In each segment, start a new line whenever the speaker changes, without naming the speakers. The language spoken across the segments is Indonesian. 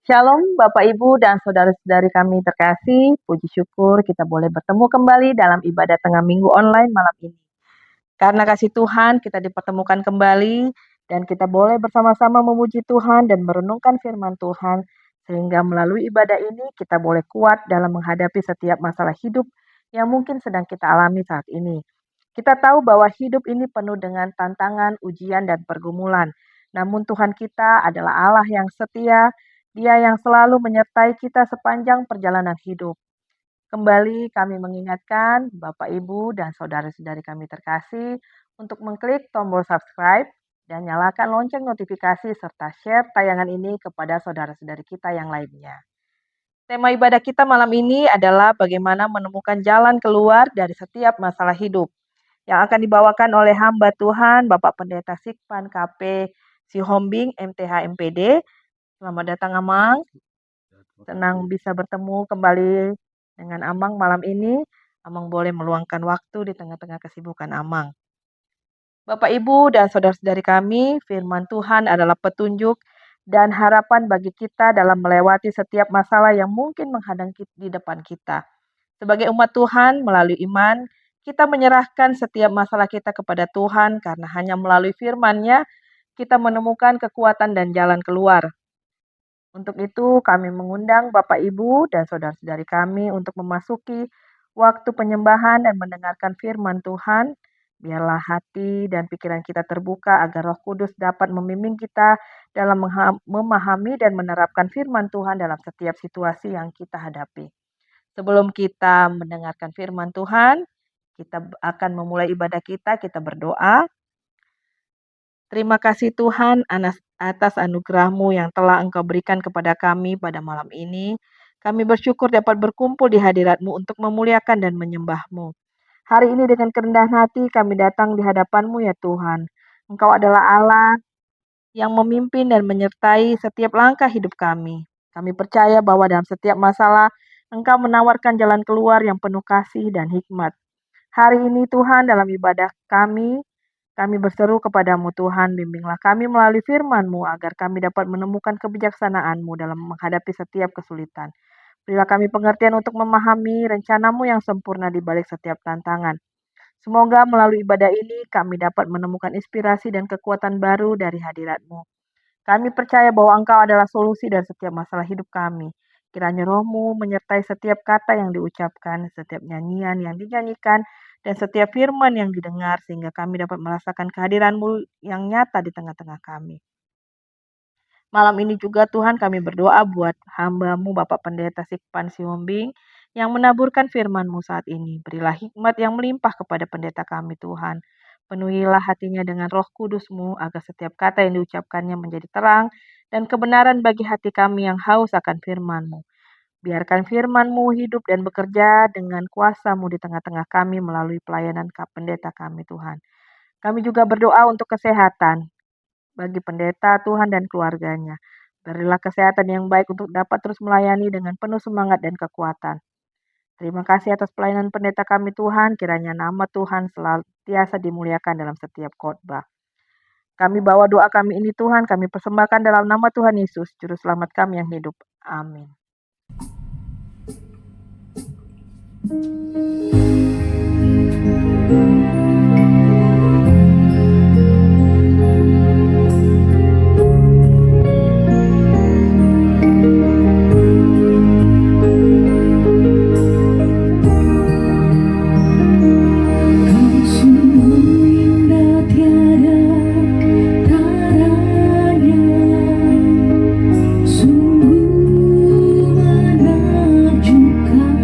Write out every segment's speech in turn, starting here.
Shalom Bapak Ibu dan saudara-saudari kami terkasih, puji syukur kita boleh bertemu kembali dalam ibadah tengah minggu online malam ini. Karena kasih Tuhan kita dipertemukan kembali dan kita boleh bersama-sama memuji Tuhan dan merenungkan firman Tuhan sehingga melalui ibadah ini kita boleh kuat dalam menghadapi setiap masalah hidup yang mungkin sedang kita alami saat ini. Kita tahu bahwa hidup ini penuh dengan tantangan, ujian, dan pergumulan. Namun Tuhan kita adalah Allah yang setia, Dia yang selalu menyertai kita sepanjang perjalanan hidup. Kembali kami mengingatkan Bapak, Ibu, dan saudara-saudari kami terkasih untuk mengklik tombol subscribe dan nyalakan lonceng notifikasi serta share tayangan ini kepada saudara-saudari kita yang lainnya. Tema ibadah kita malam ini adalah bagaimana menemukan jalan keluar dari setiap masalah hidup yang akan dibawakan oleh hamba Tuhan Bapak Pendeta Sikpan KP Sihombing MTH MPD. Selamat datang Amang. Senang bisa bertemu kembali dengan Amang malam ini. Amang boleh meluangkan waktu di tengah-tengah kesibukan Amang. Bapak, Ibu, dan saudara-saudari kami, firman Tuhan adalah petunjuk dan harapan bagi kita dalam melewati setiap masalah yang mungkin menghadang di depan kita. Sebagai umat Tuhan, melalui iman, kita menyerahkan setiap masalah kita kepada Tuhan karena hanya melalui firman-Nya kita menemukan kekuatan dan jalan keluar. Untuk itu, kami mengundang Bapak, Ibu, dan saudara-saudari kami untuk memasuki waktu penyembahan dan mendengarkan firman Tuhan. Biarlah hati dan pikiran kita terbuka agar Roh Kudus dapat membimbing kita dalam memahami dan menerapkan firman Tuhan dalam setiap situasi yang kita hadapi. Sebelum kita mendengarkan firman Tuhan, kita akan memulai ibadah kita berdoa. Terima kasih Tuhan atas anugerah-Mu yang telah Engkau berikan kepada kami pada malam ini. Kami bersyukur dapat berkumpul di hadirat-Mu untuk memuliakan dan menyembah-Mu. Hari ini dengan kerendahan hati kami datang di hadapan-Mu ya Tuhan. Engkau adalah Allah yang memimpin dan menyertai setiap langkah hidup kami. Kami percaya bahwa dalam setiap masalah Engkau menawarkan jalan keluar yang penuh kasih dan hikmat. Hari ini Tuhan dalam ibadah kami berseru kepadamu Tuhan, bimbinglah kami melalui firman-Mu agar kami dapat menemukan kebijaksanaan-Mu dalam menghadapi setiap kesulitan. Berilah kami pengertian untuk memahami rencana-Mu yang sempurna di balik setiap tantangan. Semoga melalui ibadah ini kami dapat menemukan inspirasi dan kekuatan baru dari hadirat-Mu. Kami percaya bahwa Engkau adalah solusi dari setiap masalah hidup kami. Kiranya Roh-Mu menyertai setiap kata yang diucapkan, setiap nyanyian yang dinyanyikan, dan setiap firman yang didengar sehingga kami dapat merasakan kehadiran-Mu yang nyata di tengah-tengah kami. Malam ini juga Tuhan kami berdoa buat hamba-Mu Bapak Pendeta Sikpan Sihombing yang menaburkan firman-Mu saat ini. Berilah hikmat yang melimpah kepada pendeta kami Tuhan. Penuhilah hatinya dengan Roh Kudus-Mu agar setiap kata yang diucapkannya menjadi terang dan kebenaran bagi hati kami yang haus akan firman-Mu. Biarkan firman-Mu hidup dan bekerja dengan kuasa-Mu di tengah-tengah kami melalui pelayanan pendeta kami Tuhan. Kami juga berdoa untuk kesehatan bagi pendeta Tuhan dan keluarganya. Berilah kesehatan yang baik untuk dapat terus melayani dengan penuh semangat dan kekuatan. Terima kasih atas pelayanan pendeta kami Tuhan, kiranya nama Tuhan senantiasa dimuliakan dalam setiap khotbah. Kami bawa doa kami ini Tuhan, kami persembahkan dalam nama Tuhan Yesus, Juru Selamat kami yang hidup. Amin.
Sungguh menakjubkan.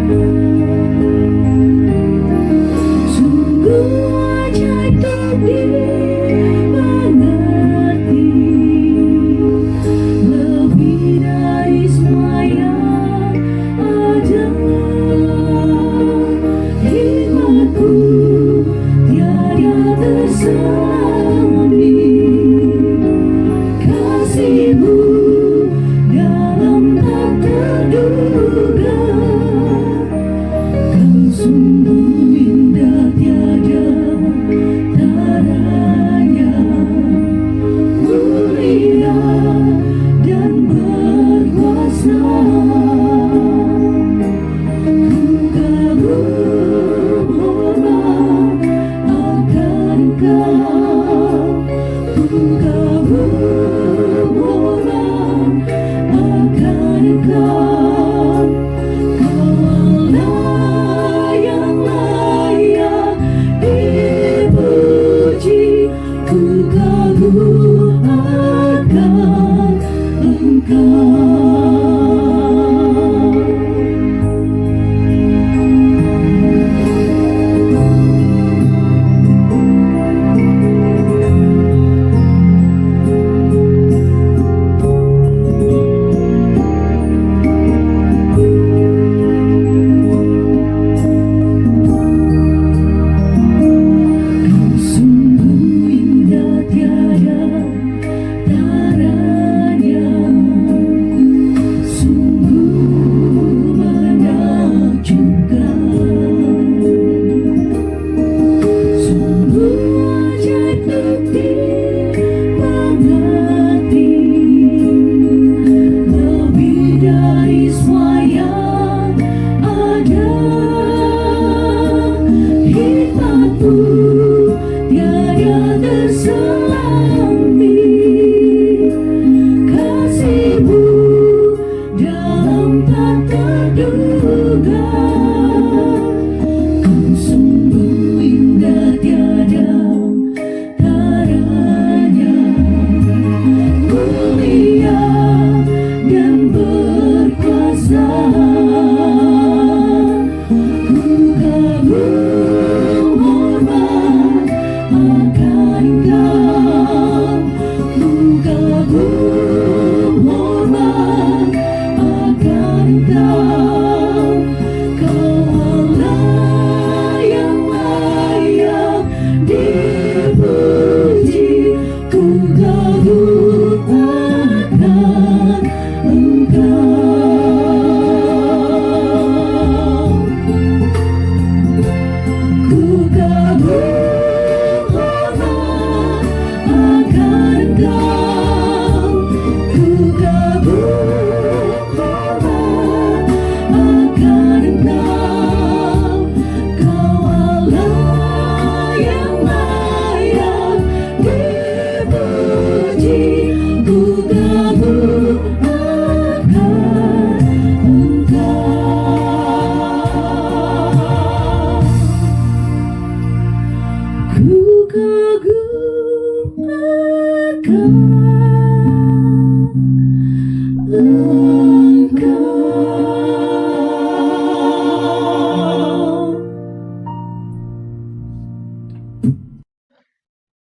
tiada terselambi, kasih-Mu dalam tak terduga. Kau sungguh indah tiada taranya, mulia dan berkuasa.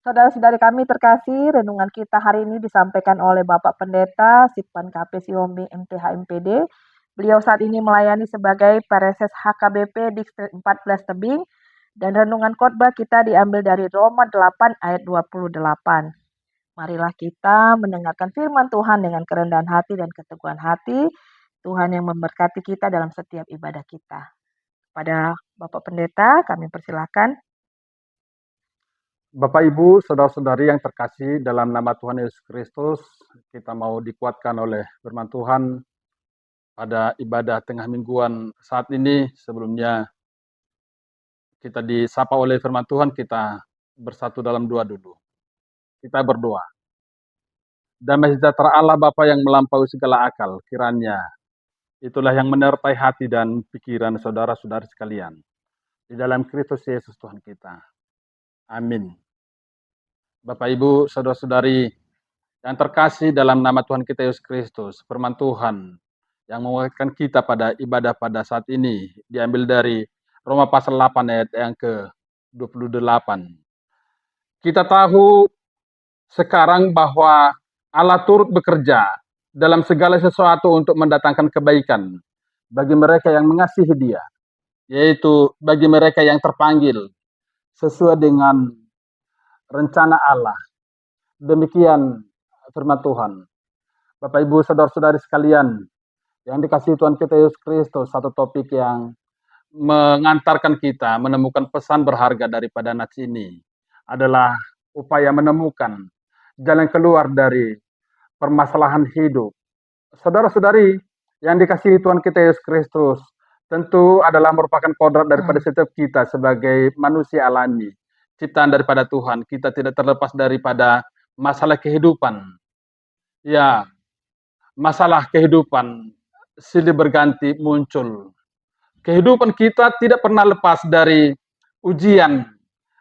Saudara-saudari kami terkasih, renungan kita hari ini disampaikan oleh Bapak Pendeta Sippan KP Siombing MTH MPD. Beliau saat ini melayani sebagai Pareses HKBP Distrik 14 Tebing, dan renungan khotbah kita diambil dari Roma 8 ayat 28. Marilah kita mendengarkan firman Tuhan dengan kerendahan hati dan keteguhan hati. Tuhan yang memberkati kita dalam setiap ibadah kita. Pada Bapak Pendeta, kami persilakan.
Bapak, Ibu, saudara-saudari yang terkasih, dalam nama Tuhan Yesus Kristus, kita mau dikuatkan oleh firman Tuhan pada ibadah tengah mingguan saat ini. Sebelumnya kita disapa oleh firman Tuhan, kita bersatu dalam doa dulu. Kita berdoa. Damai sejahtera Allah Bapa yang melampaui segala akal, kiranya itulah yang menyertai hati dan pikiran saudara-saudari sekalian. Di dalam Kristus Yesus Tuhan kita. Amin. Bapak, Ibu, saudara-saudari yang terkasih dalam nama Tuhan kita Yesus Kristus, firman Tuhan yang menguatkan kita pada ibadah pada saat ini diambil dari Roma pasal 8 ayat yang ke-28. Kita tahu sekarang bahwa Allah turut bekerja dalam segala sesuatu untuk mendatangkan kebaikan bagi mereka yang mengasihi Dia, yaitu bagi mereka yang terpanggil sesuai dengan rencana Allah. Demikian firman Tuhan. Bapak, Ibu, saudara-saudari sekalian yang dikasihi Tuhan kita Yesus Kristus, satu topik yang mengantarkan kita menemukan pesan berharga daripada nats ini adalah upaya menemukan jalan keluar dari permasalahan hidup. Saudara-saudari yang dikasihi Tuhan kita Yesus Kristus, tentu adalah merupakan kodrat daripada setiap kita sebagai manusia alami, ciptaan daripada Tuhan. Kita tidak terlepas daripada masalah kehidupan. Ya, masalah kehidupan silih berganti muncul. Kehidupan kita tidak pernah lepas dari ujian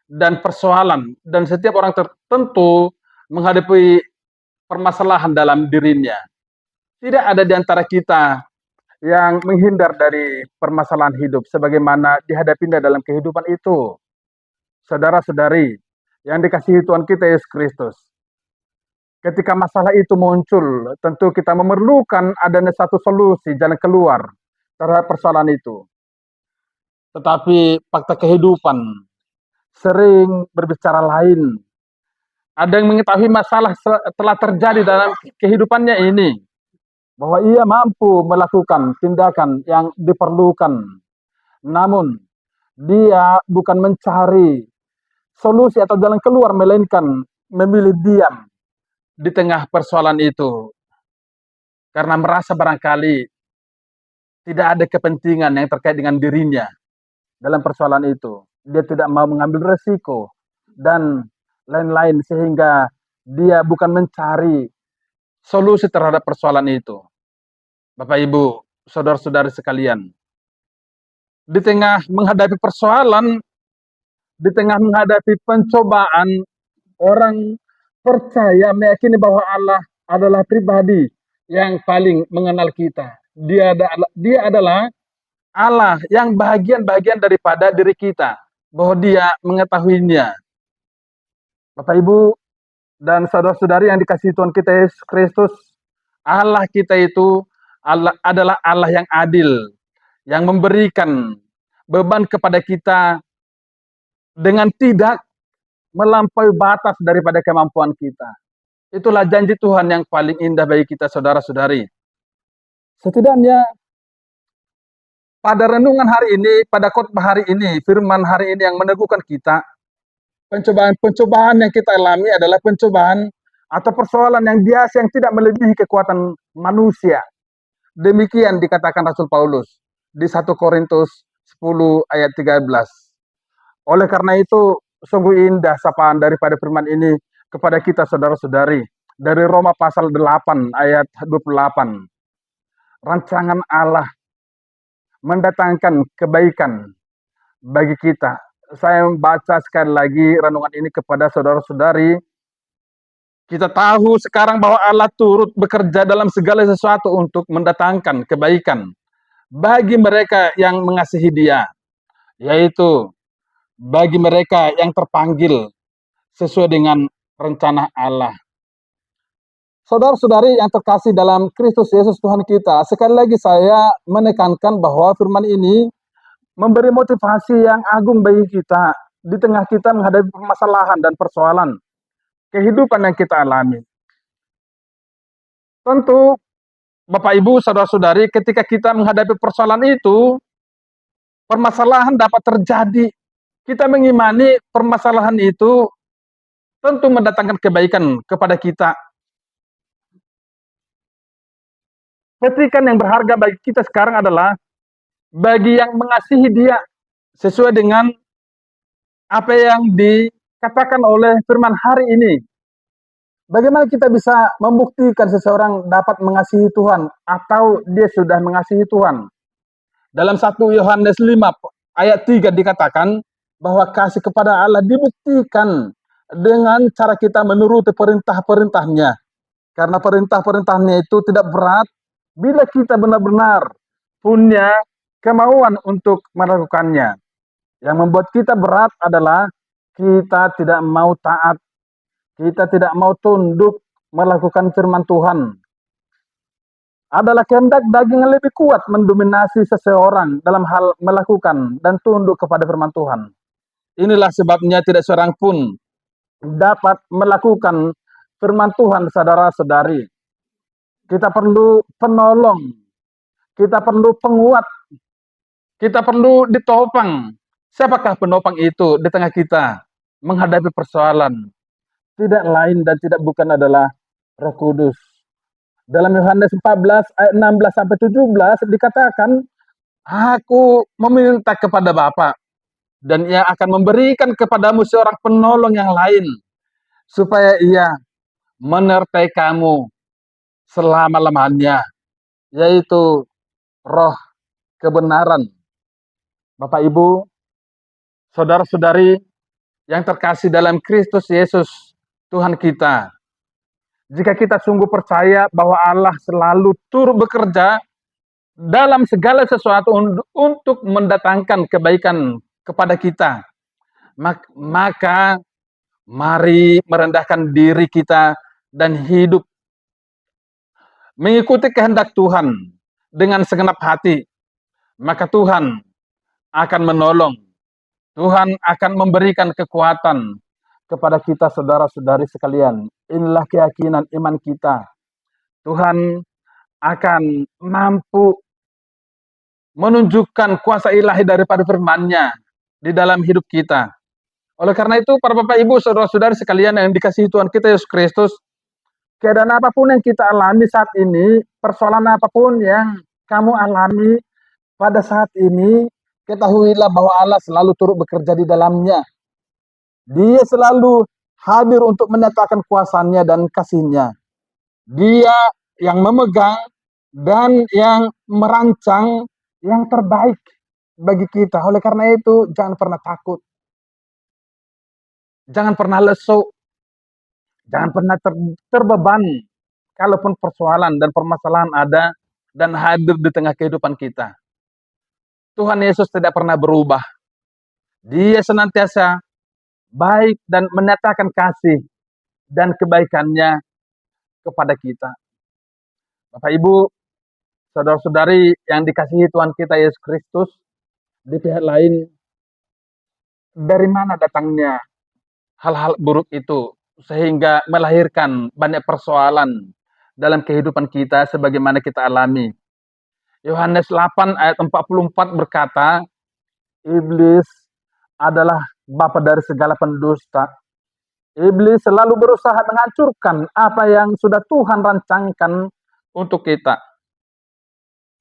dan persoalan, dan setiap orang tertentu menghadapi permasalahan dalam dirinya. Tidak ada di antara kita yang menghindar dari permasalahan hidup sebagaimana dihadapinya dalam kehidupan itu. Saudara-saudari yang dikasihi Tuhan kita Yesus Kristus, ketika masalah itu muncul, tentu kita memerlukan adanya satu solusi, jalan keluar terhadap persoalan itu. Tetapi fakta kehidupan sering berbicara lain. Ada yang mengetahui masalah telah terjadi dalam kehidupannya ini, bahwa ia mampu melakukan tindakan yang diperlukan. Namun, dia bukan mencari solusi atau jalan keluar, melainkan memilih diam di tengah persoalan itu. Karena merasa barangkali tidak ada kepentingan yang terkait dengan dirinya dalam persoalan itu. dia tidak mau mengambil resiko, dan lain-lain, sehingga dia bukan mencari solusi terhadap persoalan itu. Bapak Ibu, saudara-saudari sekalian, di tengah menghadapi persoalan, di tengah menghadapi pencobaan, orang percaya meyakini bahwa Allah adalah pribadi yang paling mengenal kita. Dia adalah Allah yang bagian-bagian daripada diri kita, bahwa Dia mengetahuinya. Bapak Ibu dan saudara-saudari yang dikasihi Tuhan kita Yesus Kristus, Allah kita itu adalah Allah yang adil, yang memberikan beban kepada kita dengan tidak melampaui batas daripada kemampuan kita. Itulah janji Tuhan yang paling indah bagi kita, saudara-saudari. Setidaknya pada renungan hari ini, pada khotbah hari ini, firman hari ini yang meneguhkan kita, pencobaan-pencobaan yang kita alami adalah pencobaan atau persoalan yang biasa yang tidak melebihi kekuatan manusia. Demikian dikatakan Rasul Paulus di 1 Korintus 10 ayat 13. Oleh karena itu, sungguh indah sapaan daripada firman ini kepada kita, saudara-saudari, dari Roma pasal 8 ayat 28. Rancangan Allah mendatangkan kebaikan bagi kita. Saya membaca sekali lagi renungan ini kepada saudara-saudari. Kita tahu sekarang bahwa Allah turut bekerja dalam segala sesuatu untuk mendatangkan kebaikan bagi mereka yang mengasihi Dia, yaitu bagi mereka yang terpanggil sesuai dengan rencana Allah. Saudara-saudari yang terkasih dalam Kristus Yesus Tuhan kita, sekali lagi saya menekankan bahwa firman ini memberi motivasi yang agung bagi kita di tengah kita menghadapi permasalahan dan persoalan kehidupan yang kita alami. Tentu, Bapak Ibu, saudara-saudari, ketika kita menghadapi persoalan itu, permasalahan dapat terjadi. Kita mengimani permasalahan itu tentu mendatangkan kebaikan kepada kita. Petikan yang berharga bagi kita sekarang adalah bagi yang mengasihi Dia sesuai dengan apa yang dikatakan oleh firman hari ini. Bagaimana kita bisa membuktikan seseorang dapat mengasihi Tuhan atau dia sudah mengasihi Tuhan? Dalam 1 Yohanes 5 ayat 3 dikatakan bahwa kasih kepada Allah dibuktikan dengan cara kita menuruti perintah-perintahnya. Karena perintah-perintahnya itu tidak berat bila kita benar-benar punya kemauan untuk melakukannya. Yang membuat kita berat adalah kita tidak mau taat, kita tidak mau tunduk melakukan firman Tuhan. Adalah kehendak daging yang lebih kuat mendominasi seseorang dalam hal melakukan dan tunduk kepada firman Tuhan. Inilah sebabnya tidak seorang pun dapat melakukan firman Tuhan, saudara-saudari. Kita perlu penolong, kita perlu penguat, kita perlu ditopang. Siapakah penopang itu di tengah kita menghadapi persoalan? Tidak lain dan tidak bukan adalah Roh Kudus. Dalam Yohanes 14 ayat 16 sampai 17 dikatakan, Aku meminta kepada Bapa, dan Ia akan memberikan kepadamu seorang penolong yang lain, supaya Ia menyertai kamu selama-lamanya, yaitu Roh kebenaran. Bapak Ibu, saudara-saudari yang terkasih dalam Kristus Yesus Tuhan kita, jika kita sungguh percaya bahwa Allah selalu turut bekerja dalam segala sesuatu untuk mendatangkan kebaikan kepada kita, maka mari merendahkan diri kita dan hidup mengikuti kehendak Tuhan dengan segenap hati. Maka Tuhan akan menolong, Tuhan akan memberikan kekuatan kepada kita, saudara-saudari sekalian. Inilah keyakinan iman kita. Tuhan akan mampu menunjukkan kuasa ilahi daripada firman-Nya di dalam hidup kita. Oleh karena itu, para Bapak Ibu, saudara-saudari sekalian yang dikasihi Tuhan kita Yesus Kristus, keadaan apapun yang kita alami saat ini, persoalan apapun yang kamu alami pada saat ini, ketahuilah bahwa Allah selalu turut bekerja di dalamnya. Dia selalu hadir untuk menyatakan kuasanya dan kasihnya. Dia yang memegang dan yang merancang yang terbaik bagi kita. Oleh karena itu, jangan pernah takut. Jangan pernah lesu. Jangan pernah terbeban. Kalaupun persoalan dan permasalahan ada dan hadir di tengah kehidupan kita. Tuhan Yesus tidak pernah berubah. Dia senantiasa baik dan menyatakan kasih dan kebaikannya kepada kita. Bapak Ibu, saudara-saudari yang dikasihi Tuhan kita Yesus Kristus, di pihak lain, dari mana datangnya hal-hal buruk itu sehingga melahirkan banyak persoalan dalam kehidupan kita sebagaimana kita alami. Yohanes 8 ayat 44 berkata, iblis adalah bapa dari segala pendusta. Iblis selalu berusaha menghancurkan apa yang sudah Tuhan rancangkan untuk kita.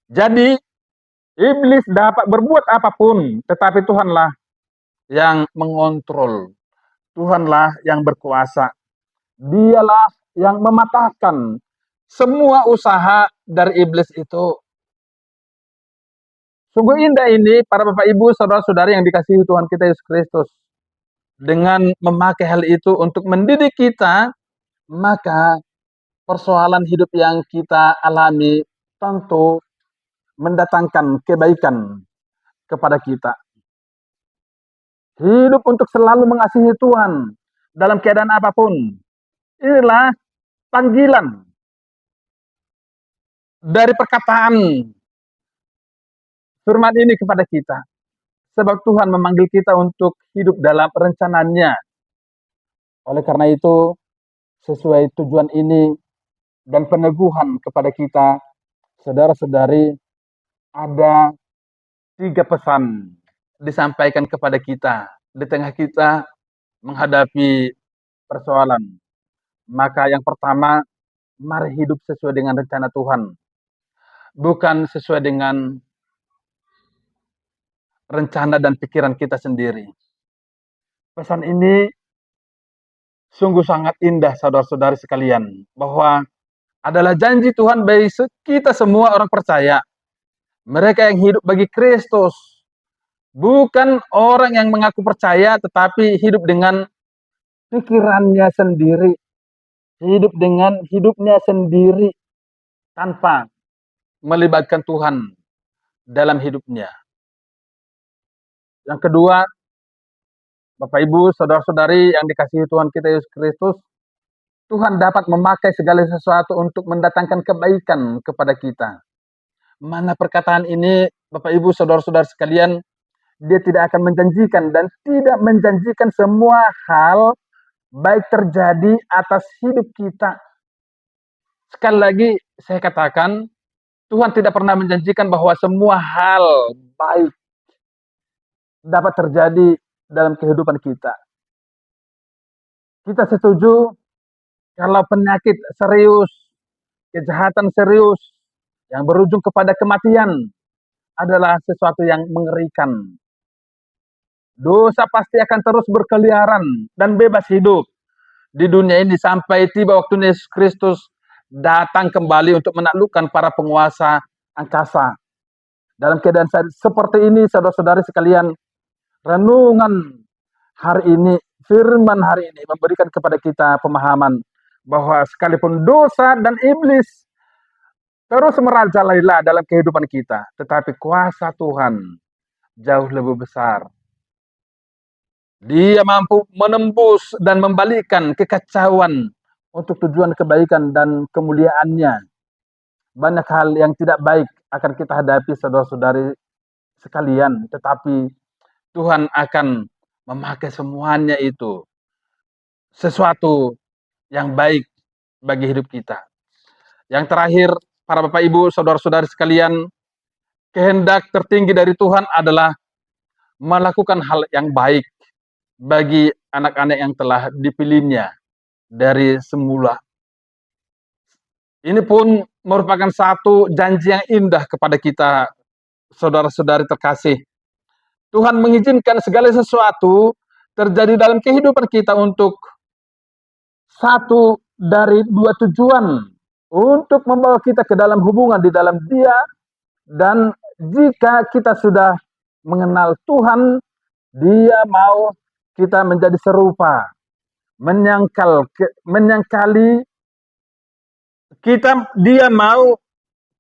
Jadi, iblis dapat berbuat apapun, tetapi Tuhanlah yang mengontrol. Tuhanlah yang berkuasa. Dialah yang mematahkan semua usaha dari iblis itu. Sungguh indah ini para Bapak Ibu, saudara-saudari yang dikasihi Tuhan kita Yesus Kristus. Dengan memakai hal itu untuk mendidik kita, maka persoalan hidup yang kita alami tentu mendatangkan kebaikan kepada kita. Hidup untuk selalu mengasihi Tuhan dalam keadaan apapun. Inilah panggilan dari perkataan firman ini kepada kita. Sebab Tuhan memanggil kita untuk hidup dalam rencananya. Oleh karena itu, sesuai tujuan ini dan peneguhan kepada kita, saudara-saudari, ada 3 pesan disampaikan kepada kita di tengah kita menghadapi persoalan. Maka yang pertama, mari hidup sesuai dengan rencana Tuhan. Bukan sesuai dengan rencana dan pikiran kita sendiri. Pesan ini sungguh sangat indah saudara-saudari sekalian. Bahwa adalah janji Tuhan bagi kita semua orang percaya. Mereka yang hidup bagi Kristus. Bukan orang yang mengaku percaya tetapi hidup dengan pikirannya sendiri. Hidup dengan hidupnya sendiri. Tanpa melibatkan Tuhan dalam hidupnya. Yang kedua, Bapak Ibu, saudara-saudari yang dikasihi Tuhan kita Yesus Kristus, Tuhan dapat memakai segala sesuatu untuk mendatangkan kebaikan kepada kita. Mana perkataan ini, Bapak Ibu, saudara-saudara sekalian, dia tidak akan menjanjikan dan tidak menjanjikan semua hal baik terjadi atas hidup kita. Sekali lagi saya katakan, Tuhan tidak pernah menjanjikan bahwa semua hal baik dapat terjadi dalam kehidupan kita. Kita setuju kalau penyakit serius, kejahatan serius yang berujung kepada kematian adalah sesuatu yang mengerikan. Dosa pasti akan terus berkeliaran dan bebas hidup di dunia ini sampai tiba waktu Yesus Kristus datang kembali untuk menaklukkan para penguasa angkasa. Dalam keadaan seperti ini, saudara-saudari sekalian, renungan hari ini, firman hari ini memberikan kepada kita pemahaman bahwa sekalipun dosa dan iblis terus merajalela dalam kehidupan kita, tetapi kuasa Tuhan jauh lebih besar. Dia mampu menembus dan membalikkan kekacauan untuk tujuan kebaikan dan kemuliaannya. Banyak hal yang tidak baik akan kita hadapi saudara-saudari sekalian, tetapi Tuhan akan memakai semuanya itu sesuatu yang baik bagi hidup kita. Yang terakhir, para Bapak Ibu, saudara-saudari sekalian, kehendak tertinggi dari Tuhan adalah melakukan hal yang baik bagi anak-anak yang telah dipilihnya dari semula. Ini pun merupakan satu janji yang indah kepada kita, saudara-saudari terkasih. Tuhan mengizinkan segala sesuatu terjadi dalam kehidupan kita untuk satu dari dua tujuan, untuk membawa kita ke dalam hubungan di dalam Dia, dan jika kita sudah mengenal Tuhan, Dia mau kita menjadi serupa, menyangkali kita, Dia mau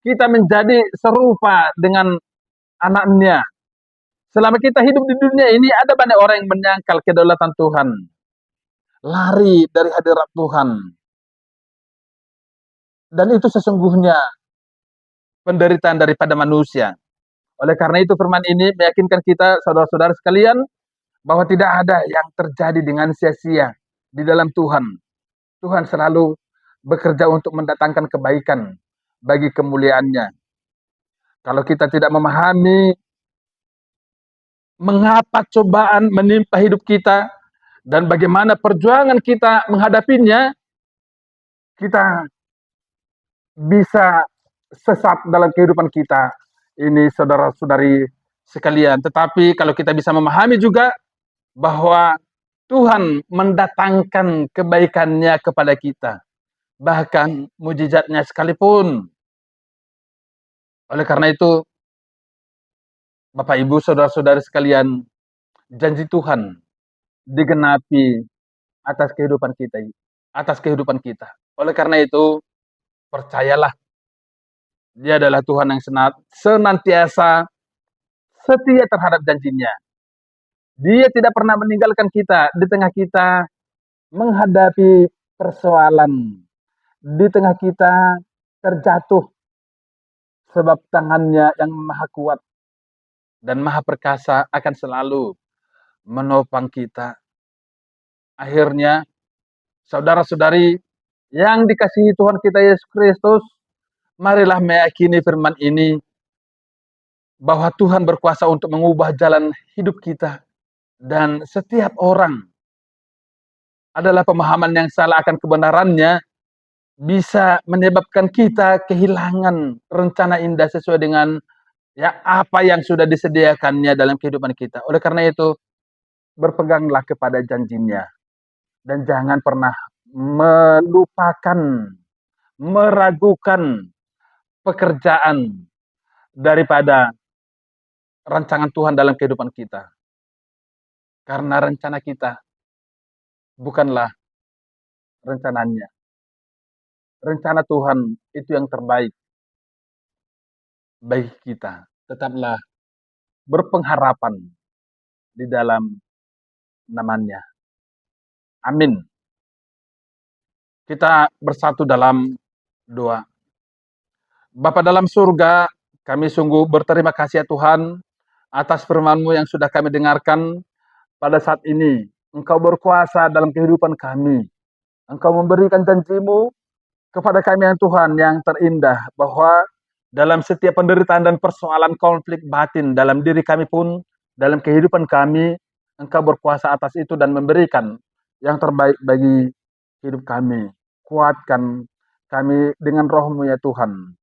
kita menjadi serupa dengan anaknya. Selama kita hidup di dunia ini, ada banyak orang yang menyangkal kedaulatan Tuhan, lari dari hadirat Tuhan. Dan itu sesungguhnya penderitaan daripada manusia. Oleh karena itu firman ini meyakinkan kita, saudara-saudara sekalian, bahwa tidak ada yang terjadi dengan sia-sia di dalam Tuhan. Tuhan selalu bekerja untuk mendatangkan kebaikan bagi kemuliaannya. Kalau kita tidak memahami mengapa cobaan menimpa hidup kita dan bagaimana perjuangan kita menghadapinya, kita bisa sesat dalam kehidupan kita ini, saudara-saudari sekalian. Tetapi kalau kita bisa memahami juga bahwa Tuhan mendatangkan kebaikannya kepada kita, bahkan mujizatnya sekalipun. Oleh karena itu, Bapak Ibu, saudara-saudari sekalian, janji Tuhan digenapi atas kehidupan kita. Oleh karena itu, percayalah, Dia adalah Tuhan yang senantiasa setia terhadap janjinya. Dia tidak pernah meninggalkan kita di tengah kita menghadapi persoalan, di tengah kita terjatuh, sebab tangannya yang maha kuat dan maha perkasa akan selalu menopang kita. Akhirnya, saudara-saudari yang dikasihi Tuhan kita Yesus Kristus, marilah meyakini firman ini, bahwa Tuhan berkuasa untuk mengubah jalan hidup kita. Dan setiap orang adalah pemahaman yang salah akan kebenarannya, bisa menyebabkan kita kehilangan rencana indah sesuai dengan apa yang sudah disediakannya dalam kehidupan kita. Oleh karena itu, berpeganglah kepada janjinya. Dan jangan pernah melupakan, meragukan pekerjaan daripada rancangan Tuhan dalam kehidupan kita. Karena rencana kita bukanlah rencananya. Rencana Tuhan itu yang terbaik bagi kita. Tetaplah berpengharapan di dalam namanya. Amin. Kita bersatu dalam doa. Bapa dalam surga, kami sungguh berterima kasih ya Tuhan atas firman-Mu yang sudah kami dengarkan pada saat ini. Engkau berkuasa dalam kehidupan kami. Engkau memberikan janji-Mu kepada kami yang Tuhan yang terindah, bahwa dalam setiap penderitaan dan persoalan konflik batin dalam diri kami pun, dalam kehidupan kami, Engkau berkuasa atas itu dan memberikan yang terbaik bagi hidup kami. Kuatkan kami dengan Roh-Mu ya Tuhan,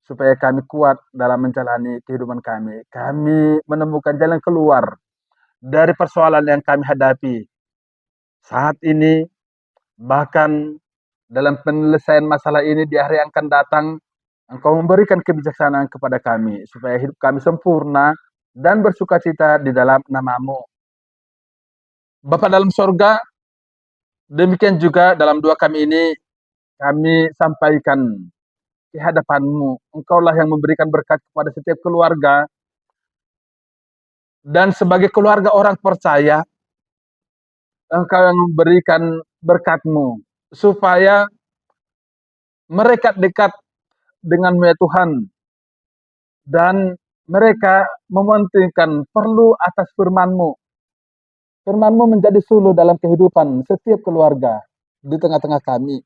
supaya kami kuat dalam menjalani kehidupan kami. Kami menemukan jalan keluar dari persoalan yang kami hadapi saat ini, bahkan dalam penyelesaian masalah ini di hari yang akan datang. Engkau memberikan kebijaksanaan kepada kami, supaya hidup kami sempurna dan bersukacita di dalam nama-Mu. Bapa dalam sorga, demikian juga dalam doa kami ini, kami sampaikan di hadapan-Mu. Engkaulah yang memberikan berkat kepada setiap keluarga, dan sebagai keluarga orang percaya, Engkau yang memberikan berkat-Mu, supaya mereka dekat dengan-Mu ya Tuhan, dan mereka mementingkan perlu atas firman-Mu. Firman-Mu menjadi suluh dalam kehidupan setiap keluarga di tengah-tengah kami.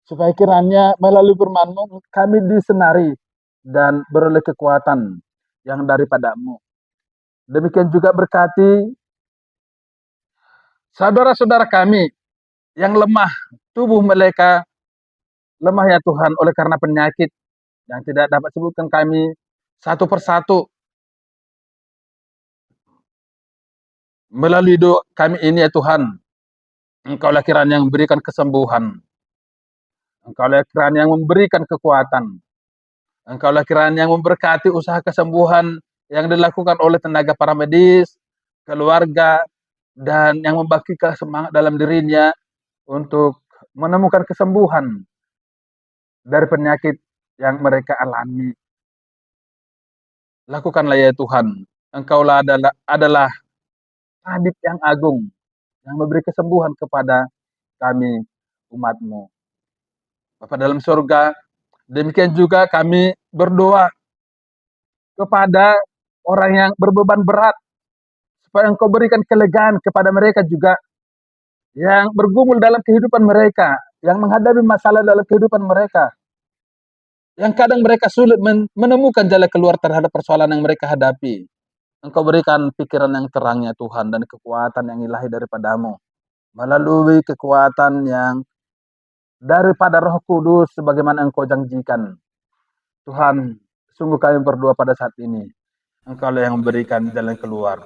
Supaya kiranya melalui firman-Mu kami disenari dan beroleh kekuatan yang daripada-Mu. Demikian juga berkati saudara-saudara kami yang lemah, tubuh mereka lemah ya Tuhan oleh karena penyakit yang tidak dapat sebutkan kami satu persatu. Melalui doa kami ini ya Tuhan, Engkaulah kiranya yang memberikan kesembuhan, Engkaulah kiranya yang memberikan kekuatan, Engkaulah kiranya yang memberkati usaha kesembuhan yang dilakukan oleh tenaga para medis, keluarga, dan yang membagikan semangat dalam dirinya untuk menemukan kesembuhan dari penyakit yang mereka alami. Lakukanlah ya Tuhan, Engkaulah adalah tabib yang agung, yang memberi kesembuhan kepada kami, umat-Mu. Bapa dalam surga, demikian juga kami berdoa kepada orang yang berbeban berat, supaya Engkau berikan kelegaan kepada mereka juga, yang bergumul dalam kehidupan mereka, yang menghadapi masalah dalam kehidupan mereka, yang kadang mereka sulit menemukan jalan keluar terhadap persoalan yang mereka hadapi. Engkau berikan pikiran yang terangnya Tuhan, dan kekuatan yang ilahi daripada-Mu, melalui kekuatan yang daripada Roh Kudus sebagaimana Engkau janjikan. Tuhan, sungguh kami berdoa pada saat ini, Engkaulah yang memberikan jalan keluar.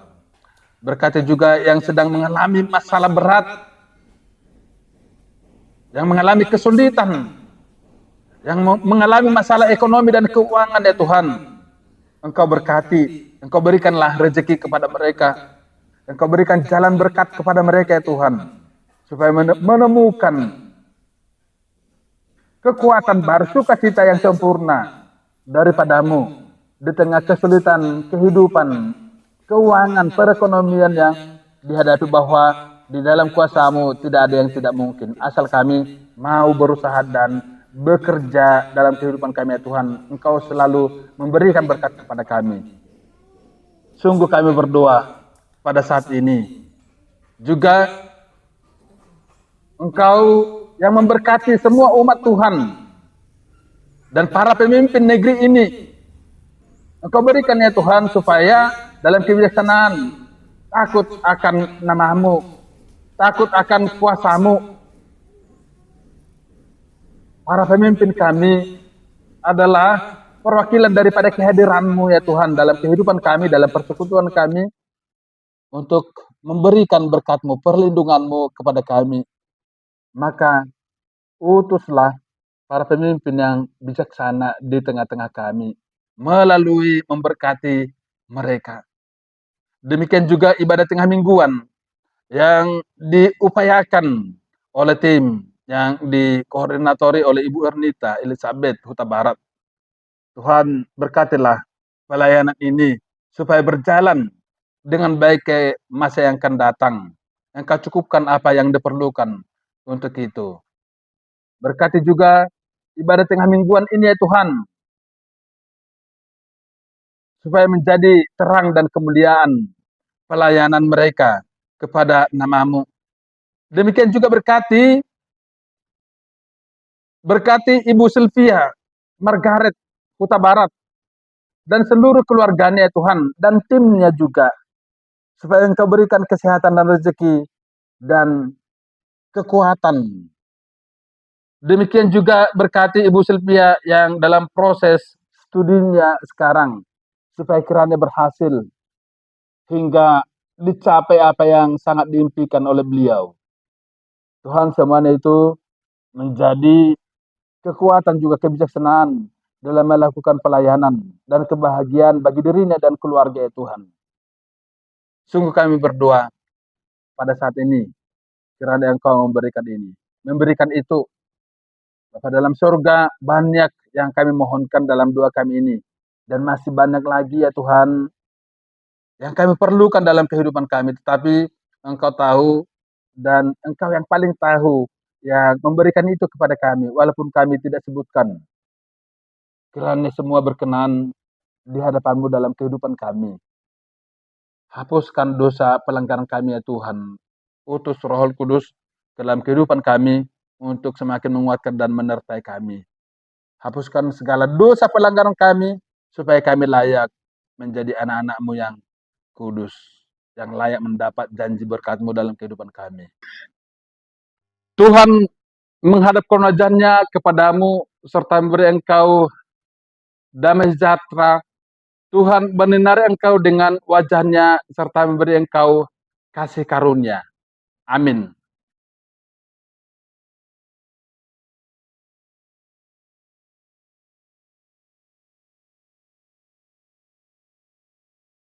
Berkati juga yang sedang mengalami masalah berat, yang mengalami kesulitan, yang mengalami masalah ekonomi dan keuangan ya Tuhan. Engkau berkati, Engkau berikanlah rezeki kepada mereka, Engkau berikan jalan berkat kepada mereka ya Tuhan, supaya menemukan kekuatan baru, sukacita yang sempurna daripada-Mu di tengah kesulitan kehidupan, keuangan, perekonomian yang dihadapi, bahwa di dalam kuasa-Mu tidak ada yang tidak mungkin, asal kami mau berusaha dan bekerja dalam kehidupan kami ya Tuhan. Engkau selalu memberikan berkat kepada kami. Sungguh kami berdoa pada saat ini juga Engkau yang memberkati semua umat Tuhan dan para pemimpin negeri ini. Engkau berikan ya Tuhan, supaya dalam kebijaksanaan takut akan nama-Mu, takut akan kuasa-Mu. Para pemimpin kami adalah perwakilan daripada kehadiran-Mu ya Tuhan dalam kehidupan kami, dalam persekutuan kami, untuk memberikan berkat-Mu, perlindungan-Mu kepada kami. Maka utuslah para pemimpin yang bijaksana di tengah-tengah kami, melalui memberkati mereka. Demikian juga ibadah tengah mingguan yang diupayakan oleh tim yang dikoordinatori oleh Ibu Ernita Elizabeth Huta Barat. Tuhan, berkatilah pelayanan ini supaya berjalan dengan baik ke masa yang akan datang. Engkau cukupkan apa yang diperlukan untuk itu. Berkati juga ibadah tengah mingguan ini ya Tuhan, supaya menjadi terang dan kemuliaan pelayanan mereka kepada nama-Mu. Demikian juga berkati Ibu Sylvia Margaret Huta Barat dan seluruh keluarganya ya Tuhan, dan timnya juga, supaya Engkau berikan kesehatan dan rezeki dan kekuatan. Demikian juga berkati Ibu Sylvia yang dalam proses studinya sekarang, supaya kiranya berhasil hingga dicapai apa yang sangat diimpikan oleh beliau. Tuhan, semuanya itu menjadi kekuatan juga kebijaksanaan dalam melakukan pelayanan dan kebahagiaan bagi dirinya dan keluarga ya Tuhan. Sungguh kami berdoa pada saat ini, kiranya Engkau memberikan itu. Bapa dalam surga, banyak yang kami mohonkan dalam doa kami ini, dan masih banyak lagi ya Tuhan yang kami perlukan dalam kehidupan kami, tetapi Engkau tahu, dan Engkau yang paling tahu yang memberikan itu kepada kami, walaupun kami tidak sebutkan. Kiranya semua berkenan di hadapan-Mu dalam kehidupan kami. Hapuskan dosa pelanggaran kami ya Tuhan. Utus Roh Kudus dalam kehidupan kami untuk semakin menguatkan dan menyertai kami. Hapuskan segala dosa pelanggaran kami, supaya kami layak menjadi anak-anak-Mu yang kudus, yang layak mendapat janji berkat-Mu dalam kehidupan kami. Tuhan menghadap wajah-Nya kepadamu, serta memberi Engkau damai sejahtera. Tuhan menyinari engkau dengan wajah-Nya, serta memberi engkau kasih karunia. Amin.